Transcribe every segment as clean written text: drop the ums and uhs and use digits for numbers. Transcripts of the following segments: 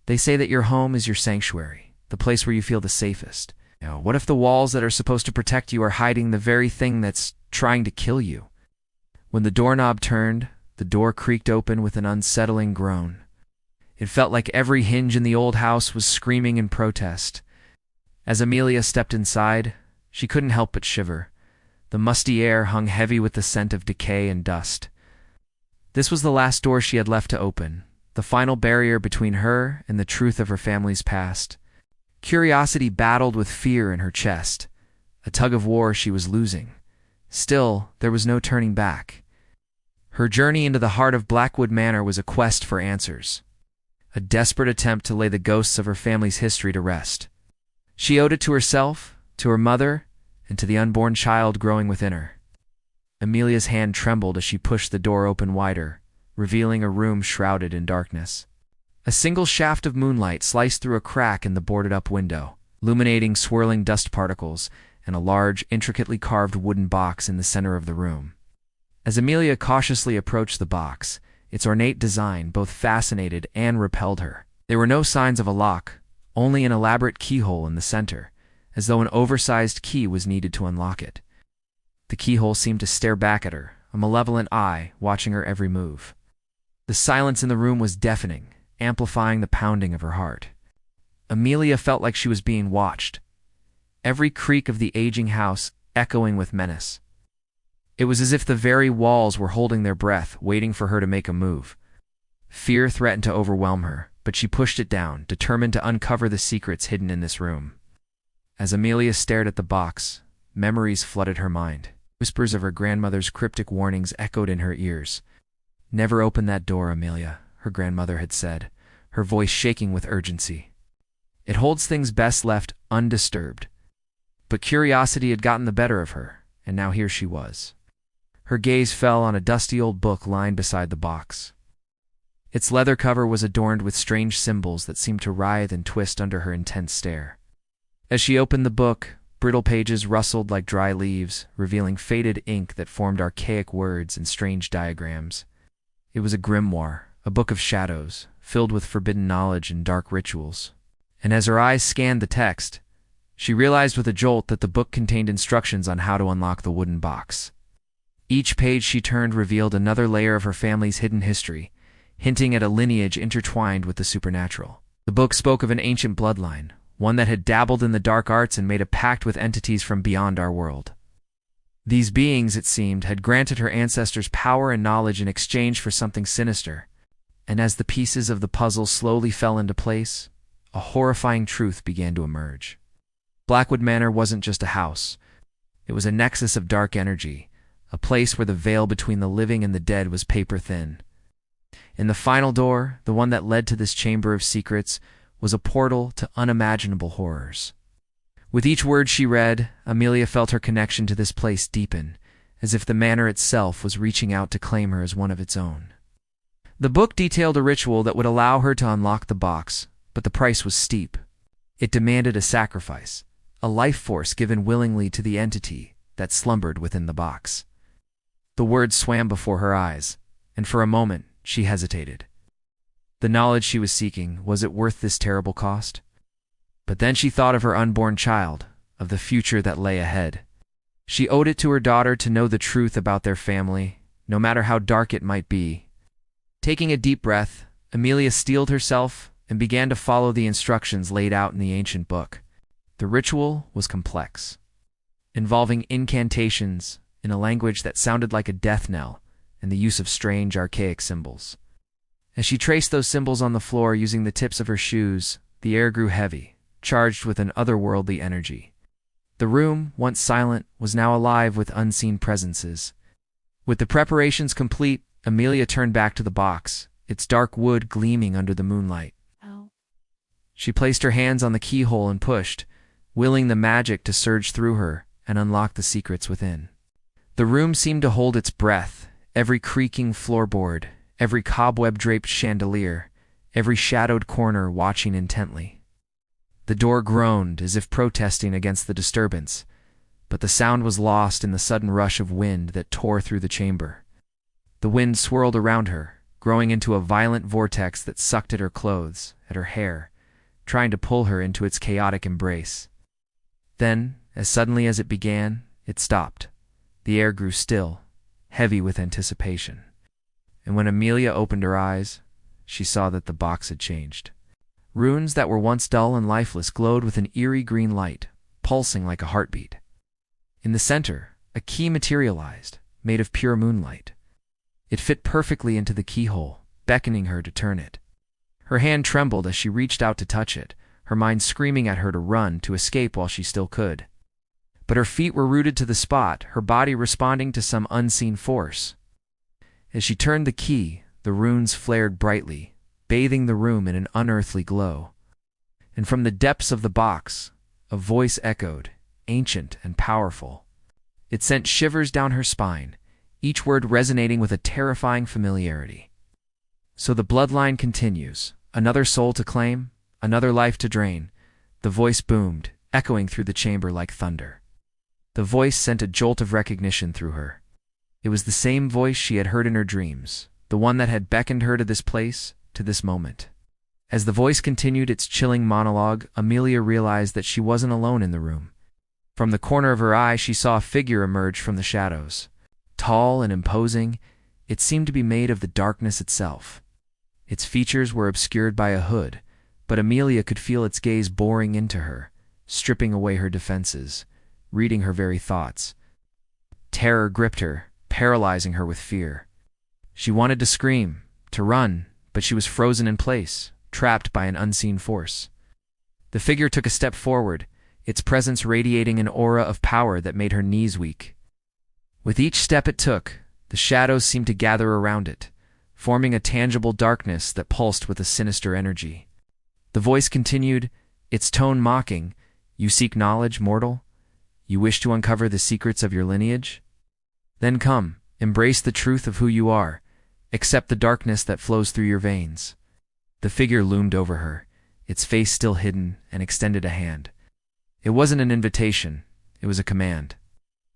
They say that your home is your sanctuary, the place where you feel the safest. What if the walls that are supposed to protect you are hiding the very thing that's trying to kill you? When the doorknob turned, the door creaked open with an unsettling groan. It felt like every hinge in the old house was screaming in protest. As Amelia stepped inside, she couldn't help but shiver. The musty air hung heavy with the scent of decay and dust. This was the last door she had left to open, the final barrier between her and the truth of her family's past. Curiosity battled with fear in her chest, a tug of war she was losing. Still, there was no turning back. Her journey into the heart of Blackwood Manor was a quest for answers, a desperate attempt to lay the ghosts of her family's history to rest. She owed it to herself, to her mother, and to the unborn child growing within her. Amelia's hand trembled as she pushed the door open wider, revealing a room shrouded in darkness. A single shaft of moonlight sliced through a crack in the boarded-up window, illuminating swirling dust particles and a large, intricately carved wooden box in the center of the room. As Amelia cautiously approached the box, its ornate design both fascinated and repelled her. There were no signs of a lock, only an elaborate keyhole in the center, as though an oversized key was needed to unlock it. The keyhole seemed to stare back at her, a malevolent eye watching her every move. The silence in the room was deafening, amplifying the pounding of her heart. Amelia felt like she was being watched, every creak of the aging house echoing with menace. It was as if the very walls were holding their breath, waiting for her to make a move. Fear threatened to overwhelm her, but she pushed it down, determined to uncover the secrets hidden in this room. As Amelia stared at the box, memories flooded her mind. Whispers of her grandmother's cryptic warnings echoed in her ears. "Never open that door, Amelia," her grandmother had said, her voice shaking with urgency. "It holds things best left undisturbed." But curiosity had gotten the better of her, and now here she was. Her gaze fell on a dusty old book lying beside the box. Its leather cover was adorned with strange symbols that seemed to writhe and twist under her intense stare. As she opened the book, brittle pages rustled like dry leaves, revealing faded ink that formed archaic words and strange diagrams. It was a grimoire, a book of shadows, filled with forbidden knowledge and dark rituals. And as her eyes scanned the text, she realized with a jolt that the book contained instructions on how to unlock the wooden box. Each page she turned revealed another layer of her family's hidden history, hinting at a lineage intertwined with the supernatural. The book spoke of an ancient bloodline, one that had dabbled in the dark arts and made a pact with entities from beyond our world. These beings, it seemed, had granted her ancestors power and knowledge in exchange for something sinister. And as the pieces of the puzzle slowly fell into place, a horrifying truth began to emerge. Blackwood Manor wasn't just a house. It was a nexus of dark energy, a place where the veil between the living and the dead was paper thin. In the final door, the one that led to this chamber of secrets, was a portal to unimaginable horrors. With each word she read, Amelia felt her connection to this place deepen, as if the manor itself was reaching out to claim her as one of its own. The book detailed a ritual that would allow her to unlock the box, but the price was steep. It demanded a sacrifice, a life force given willingly to the entity that slumbered within the box. The words swam before her eyes, and for a moment she hesitated. The knowledge she was seeking, was it worth this terrible cost? But then she thought of her unborn child, of the future that lay ahead. She owed it to her daughter to know the truth about their family, no matter how dark it might be. Taking a deep breath, Amelia steeled herself and began to follow the instructions laid out in the ancient book. The ritual was complex, involving incantations in a language that sounded like a death knell and the use of strange, archaic symbols. As she traced those symbols on the floor using the tips of her shoes, the air grew heavy, charged with an otherworldly energy. The room, once silent, was now alive with unseen presences. With the preparations complete, Amelia turned back to the box, its dark wood gleaming under the moonlight. Oh. She placed her hands on the keyhole and pushed, willing the magic to surge through her and unlock the secrets within. The room seemed to hold its breath, every creaking floorboard, every cobweb-draped chandelier, every shadowed corner watching intently. The door groaned as if protesting against the disturbance, but the sound was lost in the sudden rush of wind that tore through the chamber. The wind swirled around her, growing into a violent vortex that sucked at her clothes, at her hair, trying to pull her into its chaotic embrace. Then, as suddenly as it began, it stopped. The air grew still, heavy with anticipation. And when Amelia opened her eyes, she saw that the box had changed. Runes that were once dull and lifeless glowed with an eerie green light, pulsing like a heartbeat. In the center, a key materialized, made of pure moonlight. It fit perfectly into the keyhole, beckoning her to turn it. Her hand trembled as she reached out to touch it, her mind screaming at her to run, to escape while she still could. But her feet were rooted to the spot, her body responding to some unseen force. As she turned the key, the runes flared brightly, bathing the room in an unearthly glow. And from the depths of the box, a voice echoed, ancient and powerful. It sent shivers down her spine, each word resonating with a terrifying familiarity. So the bloodline continues, another soul to claim, another life to drain. The voice boomed, echoing through the chamber like thunder. The voice sent a jolt of recognition through her. It was the same voice she had heard in her dreams, the one that had beckoned her to this place, to this moment. As the voice continued its chilling monologue, Amelia realized that she wasn't alone in the room. From the corner of her eye, she saw a figure emerge from the shadows. Tall and imposing, it seemed to be made of the darkness itself. Its features were obscured by a hood, but Amelia could feel its gaze boring into her, stripping away her defenses, reading her very thoughts. Terror gripped her, paralyzing her with fear. She wanted to scream, to run, but she was frozen in place, trapped by an unseen force. The figure took a step forward, its presence radiating an aura of power that made her knees weak. With each step it took, the shadows seemed to gather around it, forming a tangible darkness that pulsed with a sinister energy. The voice continued, its tone mocking, "You seek knowledge, mortal? You wish to uncover the secrets of your lineage? Then come, embrace the truth of who you are. Accept the darkness that flows through your veins." The figure loomed over her, its face still hidden, and extended a hand. It wasn't an invitation, it was a command.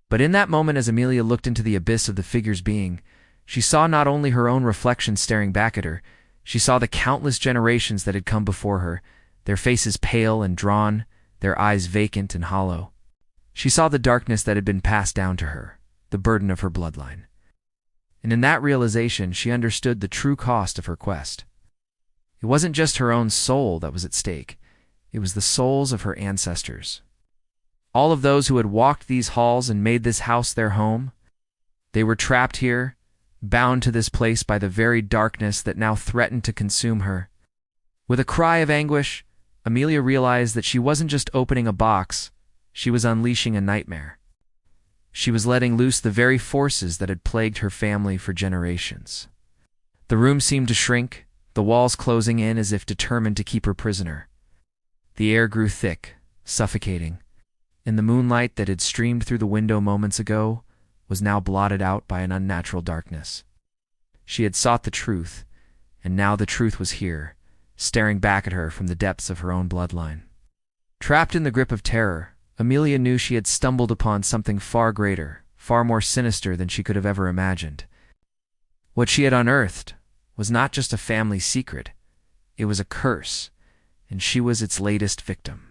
But in that moment, as Amelia looked into the abyss of the figure's being, she saw not only her own reflection staring back at her, she saw the countless generations that had come before her, their faces pale and drawn, their eyes vacant and hollow. She saw the darkness that had been passed down to her, the burden of her bloodline. And in that realization, she understood the true cost of her quest. It wasn't just her own soul that was at stake. It was the souls of her ancestors. All of those who had walked these halls and made this house their home. They were trapped here, bound to this place by the very darkness that now threatened to consume her. With a cry of anguish, Amelia realized that she wasn't just opening a box, she was unleashing a nightmare. She was letting loose the very forces that had plagued her family for generations. The room seemed to shrink, the walls closing in as if determined to keep her prisoner. The air grew thick, suffocating, and the moonlight that had streamed through the window moments ago was now blotted out by an unnatural darkness. She had sought the truth, and now the truth was here, staring back at her from the depths of her own bloodline. Trapped in the grip of terror, Amelia knew she had stumbled upon something far greater, far more sinister than she could have ever imagined. What she had unearthed was not just a family secret, it was a curse, and she was its latest victim.